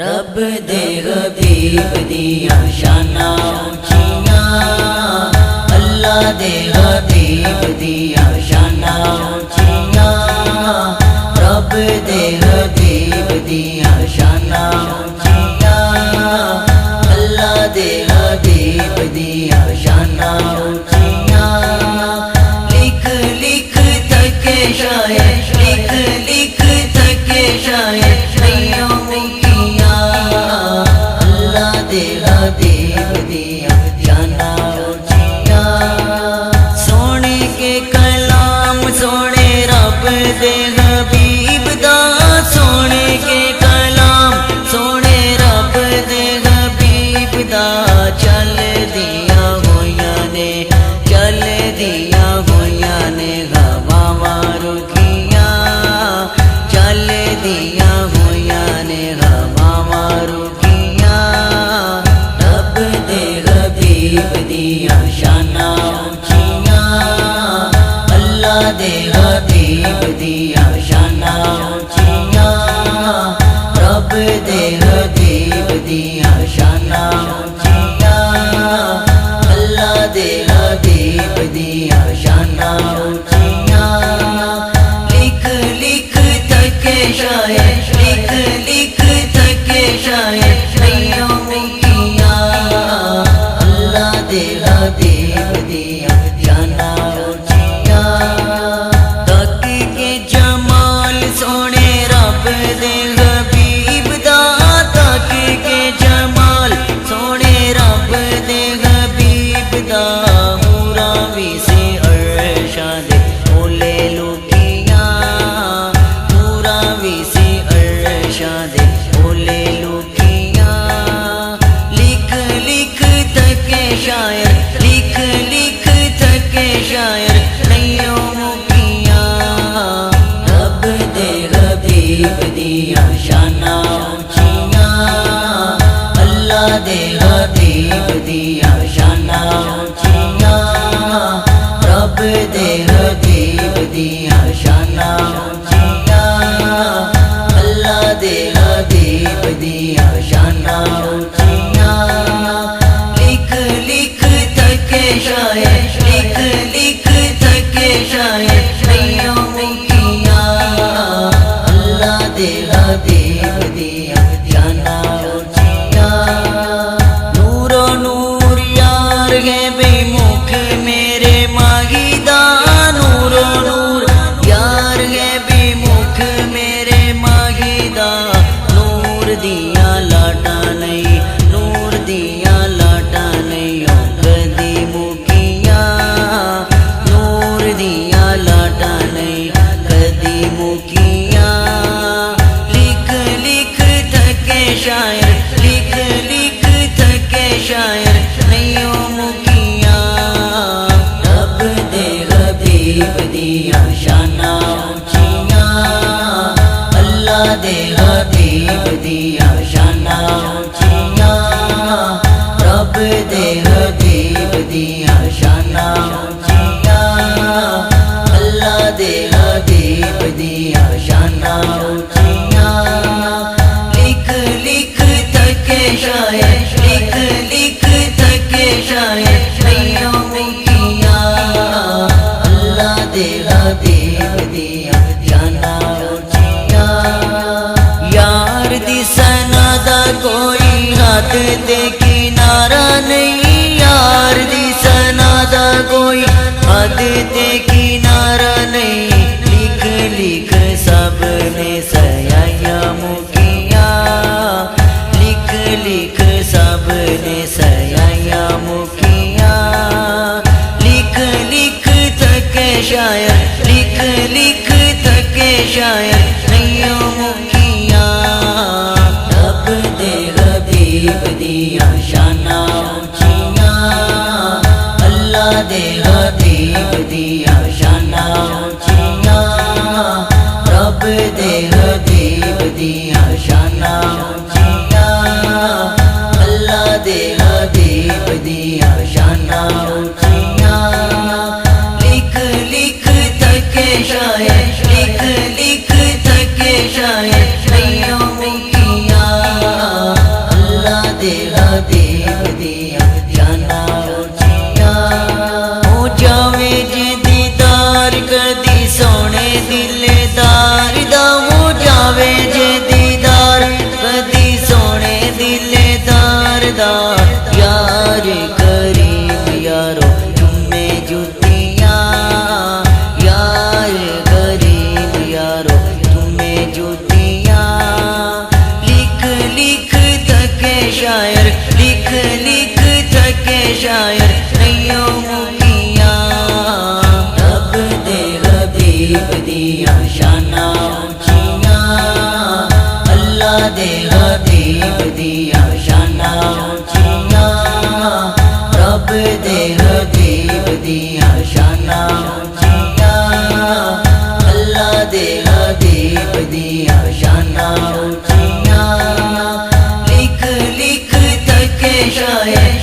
رب دے حبیب دیاں شاناں اونچیاں، اللہ دے حبیب دیاں شاناں اونچیاں، رب دے حبیب دیاں شاناں اونچیاں، اللہ دے حبیب دیاں شاناں اونچیاں، لکھ لکھ تھکے شاعر، لکھ لکھ تھکے شاعر نہیں مکیاں، اللہ دے حبیب دیاں شاناں اونچیاں، سونے کے کلام سونے رب دے حبیب دا، سونے کے کلام سونے رب دے حبیب دا، چل دیاں ہویاں نے، چل دیاں ہویاں نے ہواواں رکیاں، چل دیاں ہویاں نے ہواواں رکیاں، رب دے حبیب دیاں شاناں اونچیاں، اللہ دے حبیب دیاں شاناں اونچیاں، رب دے حبیب دیاں شاناں اونچیاں، اللہ دے حبیب دیاں شاناں اونچیاں، لکھ لکھ تھکے شاعر، لکھ لکھ تھکے شاعر نہیں مکیاں، اللہ دے حبیب دیاں شاناں اونچیاں، تک کے جمال سونے رب دے حبیب دا، تک کے جمال سونے رب دے حبیب دا، حوراں وی سے عرشاں دے اولے لکیاں، حوراں وی سے عرشاں دے اولے لکیاں، لکھ لکھ تھکے شاعر، لکھ لکھ تھکے شاعر نہیں مکیاں، رب دے حبیب دیاں شاناں اونچیاں، اللہ دے حبیب دیاں شاناں اونچیاں، رب دے حبیب دیاں شاناں اونچیاں، اللہ دے حبیب دیاں شاناں اونچیاں، لکھ لکھ تھکے شاعر، لکھ لکھ تھکے شاعر نہیں مکیاں، اللہ دے حبیب دیاں شاناں اونچیاں، نور و نور یار ہے بے مکھ میرے ماہی دا، نور و نور یار ہے بے مکھ میرے ماہی دا، نور دیاں لاٹاں نہیں، نور دیاں لاٹاں نہیں کدی مکیاں، نور دیاں لاٹاں نہیں کدی مکیاں، لکھ لکھ تھکے شاعر، لکھ لکھ تھکے شاعر نہیں مکیاں، رب دے حبیب دیاں شاناں اونچیاں، اللہ دے حبیب دیاں شاناں اونچیاں، رب دے حبیب دیاں شاناں اونچیاں، اللہ دے حبیب دیاں شاناں اونچیاں، لکھ لکھ تھکے شاعر، لکھ لکھ تھکے شاعر نہیں مکیاں، اللہ دے حبیب دیاں شاناں اونچیاں، یار دی ثنا دا کوئی حد تے کنارہ نہیں، یار دی ثنا دا کوئی حد تے کنارہ نہیں، لکھ لکھ سب نے سیاحیاں مکیاں، لکھ لکھ سب نے سیاحیاں مکیاں، لکھ لکھ تھکے شاعر، لکھ لکھ تھکے شاعر نہیں مکیاں، رب دے حبیب دیاں شاناں اونچیاں، اللہ دے حبیب دیاں شاناں اونچیاں، رب دے حبیب دیاں شاناں اونچیاں، اللہ دے حبیب دیاں شاناں اونچیاں، لکھ لکھ تھکے شاعر، لکھ لکھ تھکے شاعر نہیں مکیاں، شاعر نہیں مکیاں رب دے حبیب دیاں شاناں اونچیاں اللہ دے حبیب دیاں شاناں اونچیاں رب دے حبیب دیاں شاناں اونچیاں اللہ دے حبیب دیاں شاناں اونچیاں لکھ لکھ تک شاعر